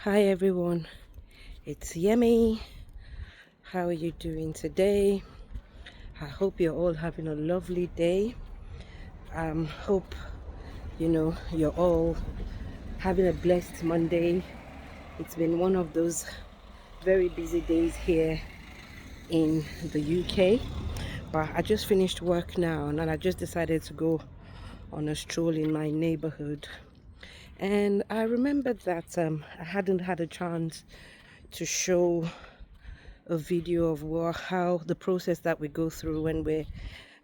Hi everyone, it's Yemi. How are you doing today? I hope you're all having a lovely day. Hope you're all having a blessed Monday. It's been one of those very busy days here in the UK, but I just finished work now and I just decided to go on a stroll in my neighborhood. And I remembered that I hadn't had a chance to show a video of how the process that we go through when we're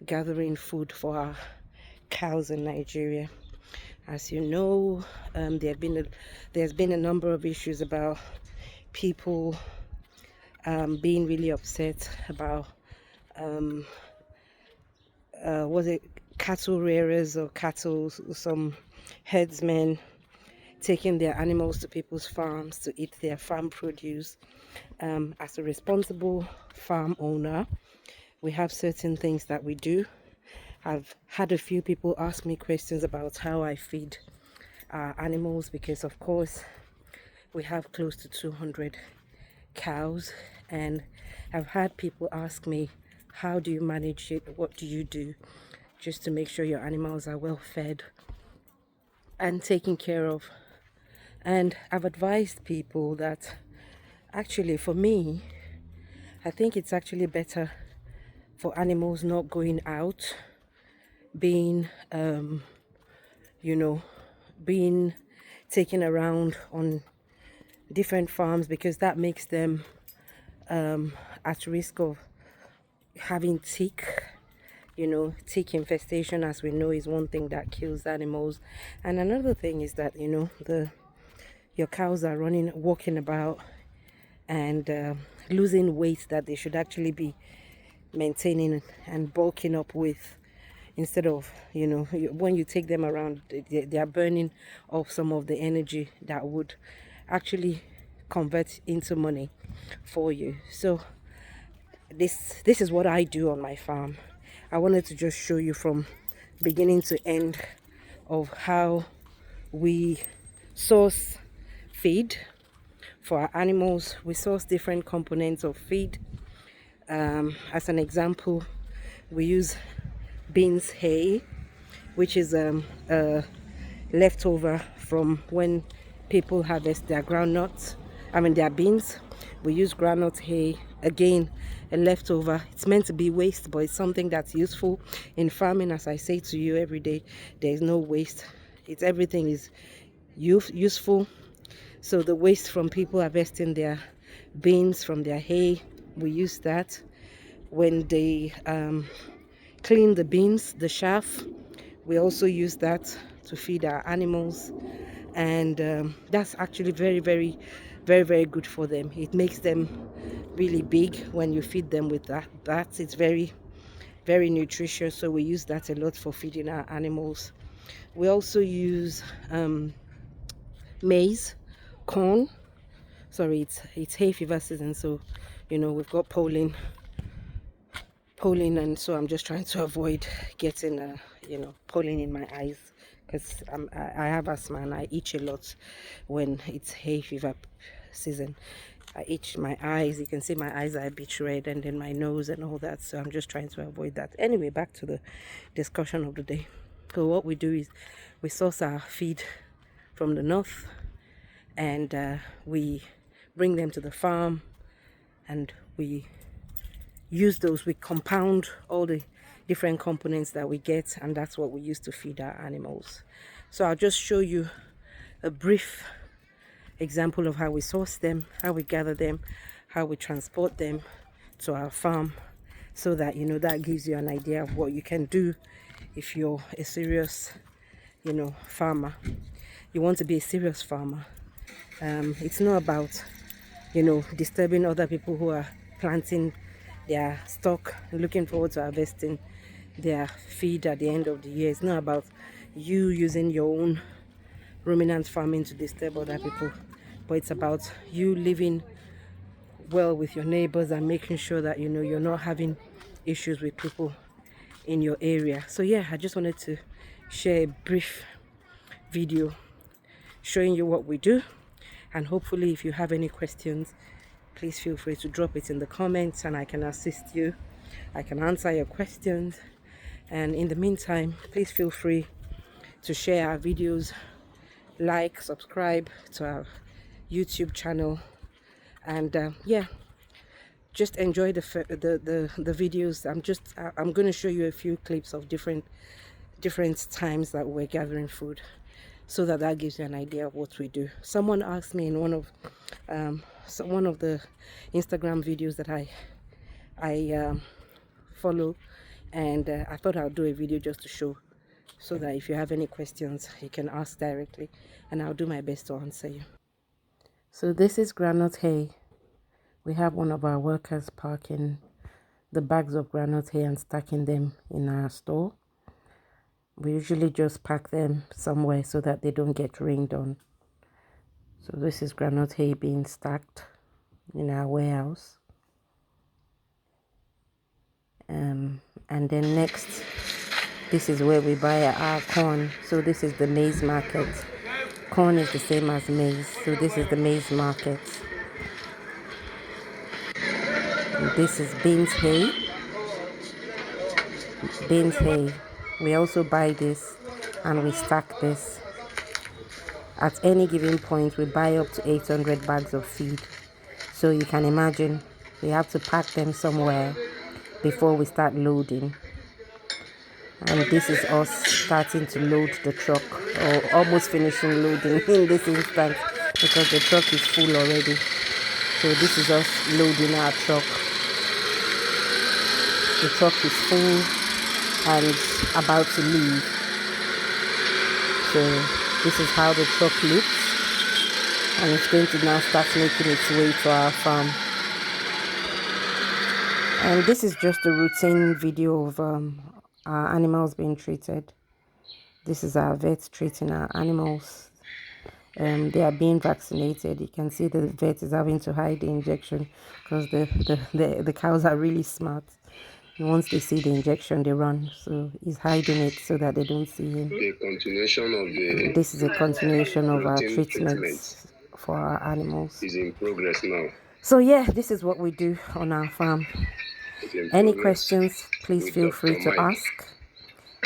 gathering food for our cows in Nigeria. As you know, there's been a number of issues about people being really upset about was it cattle rearers or cattle, some herdsmen taking their animals to people's farms to eat their farm produce. As a responsible farm owner, we have certain things that we do. I've had a few people ask me questions about how I feed our animals because, of course, we have close to 200 cows, and I've had people ask me, how do you manage it? What do you do just to make sure your animals are well fed and taken care of? And I've advised people that actually, for me, I think it's actually better for animals not going out, being you know being taken around on different farms, because that makes them at risk of having tick infestation, as we know, is one thing that kills animals. And another thing is that your cows are walking about and losing weight that they should actually be maintaining and bulking up with, instead of when you take them around, they are burning off some of the energy that would actually convert into money for you. So this is what I do on my farm. I wanted to just show you from beginning to end of how we source feed for our animals. We source different components of feed. As an example, we use beans hay, which is leftover from when people harvest their groundnuts, their beans. We use groundnut hay, again a leftover. It's meant to be waste, but it's something that's useful in farming. As I say to you every day, there is no waste. Everything is useful. So the waste from people harvesting their beans from their hay, we use that. When they clean the beans, the chaff, we also use that to feed our animals. And that's actually very, very, very, very good for them. It makes them really big when you feed them with that. It's very, very nutritious, so we use that a lot for feeding our animals. We also use maize, corn. Sorry, it's hay fever season, so we've got pollen, and so I'm just trying to avoid getting pollen in my eyes, because I have asthma and I itch a lot when it's hay fever season. I itch my eyes. You can see my eyes are a bit red, and then my nose and all that, so I'm just trying to avoid that. Anyway, back to the discussion of the day. So what we do is we source our feed from the north, and we bring them to the farm, and we we compound all the different components that we get, and that's what we use to feed our animals. So I'll just show you a brief example of how we source them, how we gather them, how we transport them to our farm, so that that gives you an idea of what you can do if you're a serious farmer. You want to be a serious farmer. It's not about disturbing other people who are planting their stock, looking forward to harvesting their feed at the end of the year. It's not about you using your own ruminant farming to disturb other people, but it's about you living well with your neighbors and making sure that you're not having issues with people in your area. So yeah, I just wanted to share a brief video showing you what we do. And hopefully, if you have any questions, please feel free to drop it in the comments and I can assist you. I can answer your questions. And in the meantime, please feel free to share our videos, like, subscribe to our YouTube channel, and yeah, just enjoy the videos. I'm going to show you a few clips of different times that we're gathering food, so that gives you an idea of what we do. Someone asked me in one of the Instagram videos that I follow, and I thought I'll do a video just to show, so that if you have any questions you can ask directly and I'll do my best to answer you. So this is groundnut hay. We have one of our workers packing the bags of groundnut hay and stacking them in our store. We usually just pack them somewhere so that they don't get rained on. So this is groundnut hay being stacked in our warehouse. And then next, this is where we buy our corn. So this is the maize market. Corn is the same as maize, so this is the maize market. And this is beans hay. Beans hay. We also buy this and we stack this. At any given point, we buy up to 800 bags of feed. So you can imagine we have to pack them somewhere before we start loading. And this is us starting to load the truck, or almost finishing loading in this instance, because the truck is full already. So this is us loading our truck. The truck is full and about to leave. So this is how the truck looks, and it's going to now start making its way to our farm. And this is just a routine video of our animals being treated. This is our vet treating our animals. They are being vaccinated. You can see the vet is having to hide the injection because the cows are really smart. And once they see the injection, they run. So he's hiding it so that they don't see him. This is a continuation of our treatments for our animals. Is in progress now. So yeah, this is what we do on our farm. Any questions, please feel free to ask,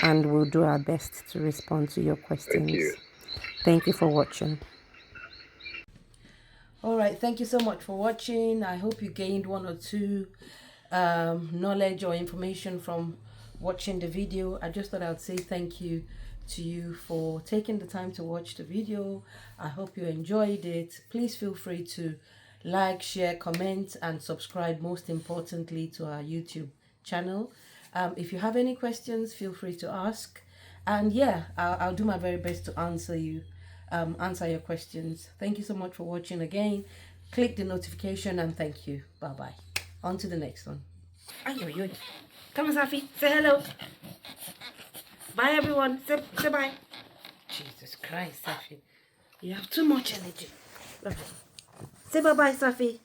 and we'll do our best to respond to your questions. Thank you for watching. All right, thank you so much for watching. I hope you gained one or two knowledge or information from watching the video. I just thought I'd say thank you to you for taking the time to watch the video. I hope you enjoyed it. Please feel free to like, share, comment, and subscribe, most importantly, to our YouTube channel. If you have any questions, feel free to ask, and yeah, I'll do my very best to answer your questions. Thank you so much for watching again. Click the notification, and thank you. Bye bye. On to the next one. Come on, Safi, say hello. Bye everyone. Say bye. Jesus Christ, Safi, you have too much energy. Say bye bye, Safi.